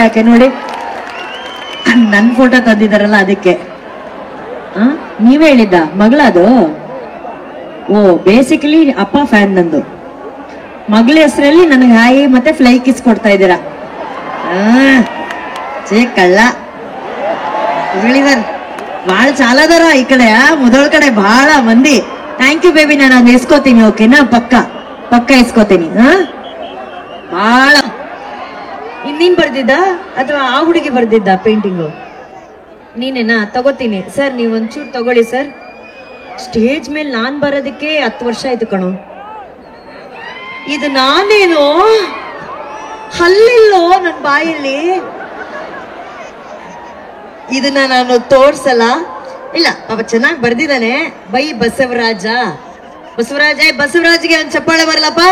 ಯಾಕೆ ನೋಡಿ ನನ್ ಫೋಟೋ ತಂದಿದಾರಲ್ಲ ಅದಕ್ಕೆ ನೀವೇ ಹೇಳಿದ್ದ ಮಗಳದು. ಓ ಬೇಸಿಕಲಿ ಅಪ್ಪ ಫ್ಯಾನ್ ನಂದು. ಮಗಳ ಹೆಸರಲ್ಲಿ ನನಗೆ ಹಾಯಿ ಮತ್ತೆ ಫ್ಲೈ ಕಿಸ್ ಕೊಡ್ತಾ ಇದ್ದೀರಾ. ಕಳ್ಳ ಬಾಳ ಚಾಲದಾರ ಈ ಕಡೆ ಮುದೋಳ್ ಕಡೆ ಬಹಳ ಮಂದಿ. ಥ್ಯಾಂಕ್ ಯು ಬೇಬಿ, ನಾನು ಅದನ್ನ ಇಸ್ಕೋತೀನಿ. ಓಕೆನಾ? ಪಕ್ಕ ಇಸ್ಕೋತೀನಿ. ಬಹಳ ಇನ್ನೀನ್ ಬರ್ದಿದ್ದ ಅಥವಾ ಆ ಹುಡುಗಿ ಬರ್ದಿದ್ದ ಪೇಂಟಿಂಗು? ನೀನೇನಾ? ತಗೋತೀನಿ ಸರ್, ನೀವು ಒಂಚೂರು ತಗೊಳ್ಳಿ ಸರ್. ಸ್ಟೇಜ್ ಮೇಲೆ ನಾನ್ ಬರೋದಕ್ಕೆ 10 ವರ್ಷ ಆಯ್ತು ಕಣೋ. ಇದು ನಾನೇನು ಹಲ್ಲಿಲ್ಲೋ ನನ್ನ ಬಾಯಲ್ಲಿ. ಇದನ್ನ ನಾನು ತೋರ್ಸಲ್ಲ. ಇಲ್ಲ ಪಾಪ ಚೆನ್ನಾಗಿ ಬರ್ದಿದ್ದಾನೆ. ಬೈ ಬಸವರಾಜ. ಬಸವರಾಜ್ಗೆ ಒಂದ್ ಚಪ್ಪಾಳೆ ಬರಲಪ್ಪ.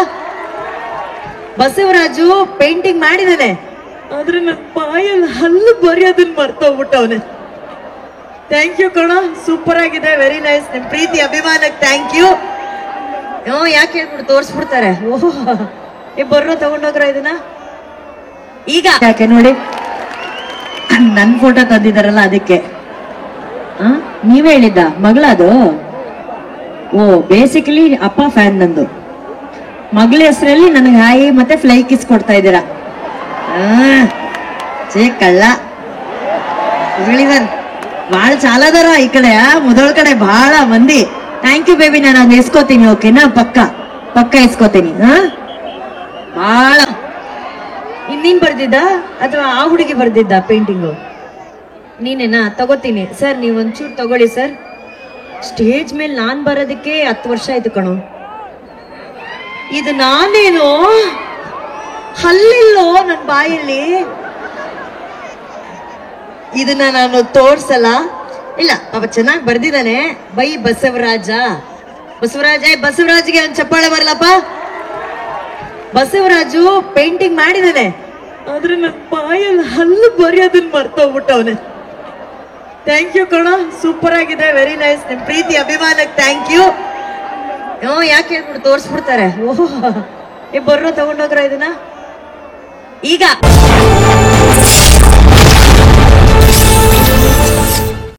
ಬಸವರಾಜು ಪೇಂಟಿಂಗ್ ಮಾಡಿದಾನೆ, ಆದ್ರೆ ನನ್ನ ಬಾಯಲ್ಲಿ ಹಲ್ಲು ಬರೆಯೋದನ್ನ ಮರ್ತೋಗ್ಬಿಟ್ಟವನೆ. ಥ್ಯಾಂಕ್ ಯು ಕಣ, ಸೂಪರ್ ಆಗಿದೆ, ವೆರಿ ನೈಸ್. ನಿಮ್ ಪ್ರೀತಿ ಅಭಿಮಾನಕ್ಕೆ ಥ್ಯಾಂಕ್ ಯು. ಯಾಕೆ ಹೇಳ್ಬಿಟ್ಟು ತೋರ್ಸ್ಬಿಡ್ತಾರೆ. ಓಹ್ ಬರ್ರೋ ತಗೊಂಡೋಗ್ರ ಇದನ್ನ. ಈಗ ಯಾಕೆ ನೋಡಿ ನನ್ ಫೋಟೋ ತಂದಿದಾರಲ್ಲ ಅದಕ್ಕೆ ನೀವೇ ಹೇಳಿದ್ದ ಮಗಳದು. ಓ ಬೇಸಿಕಲಿ ಅಪ್ಪ ಫ್ಯಾನ್ ನಂದು. ಮಗಳ ಹೆಸರಲ್ಲಿ ನನಗೆ ಹಾಯಿ ಮತ್ತೆ ಫ್ಲೈ ಕಿಸ್ ಕೊಡ್ತಾ ಇದ್ದೀರಾ. ಕಳ್ಳ ಬಾಳ ಚಾಲದಾರ ಈ ಕಡೆ ಮುದೋಳ್ ಕಡೆ ಬಹಳ ಮಂದಿ. ಥ್ಯಾಂಕ್ ಯು ಬೇಬಿ, ನಾನು ಅದನ್ನ ಇಸ್ಕೋತೀನಿ. ಓಕೆನಾ? ಪಕ್ಕ ಇಸ್ಕೋತೀನಿ. ಬಹಳ ಇನ್ನೀನ್ ಬರ್ದಿದ್ದ ಅಥವಾ ಆ ಹುಡುಗಿ ಬರ್ದಿದ್ದ ಪೇಂಟಿಂಗು? ನೀನೇನಾ? ತಗೋತೀನಿ ಸರ್, ನೀವು ಒಂಚೂರು ತಗೊಳ್ಳಿ ಸರ್. ಸ್ಟೇಜ್ ಮೇಲೆ ನಾನ್ ಬರೋದಕ್ಕೆ 10 ವರ್ಷ ಆಯ್ತು ಕಣೋ. ಇದು ನಾನೇನು ಹಲ್ಲಿಲ್ಲೋ ನನ್ನ ಬಾಯಲ್ಲಿ. ಇದನ್ನ ನಾನು ತೋರ್ಸಲ್ಲ. ಇಲ್ಲ ಪಾಪ ಚೆನ್ನಾಗಿ ಬರ್ದಿದ್ದಾನೆ. ಬೈ ಬಸವರಾಜ. ಬಸವರಾಜ್ಗೆ ಒಂದ್ ಚಪ್ಪಾಳೆ ಬರಲಪ್ಪ. ಬಸವರಾಜು ಪೇಂಟಿಂಗ್ ಮಾಡಿದಾನೆ, ಆದ್ರೆ ನನ್ನ ಬಾಯಲ್ಲಿ ಹಲ್ಲು ಬರೆಯೋದನ್ನ ಮರ್ತೋಗ್ಬಿಟ್ಟವನೆ. ಥ್ಯಾಂಕ್ ಯು ಕಣ, ಸೂಪರ್ ಆಗಿದೆ, ವೆರಿ ನೈಸ್. ನಿಮ್ ಪ್ರೀತಿ ಅಭಿಮಾನಕ್ಕೆ ಥ್ಯಾಂಕ್ ಯು. ಯಾಕೆ ಹೇಳ್ಬಿಟ್ಟು ತೋರ್ಸ್ಬಿಡ್ತಾರೆ. ಓಹ್ ಬರ್ರೋ ತಗೊಂಡೋಗ್ರ ಇದನ್ನ. ಈಗ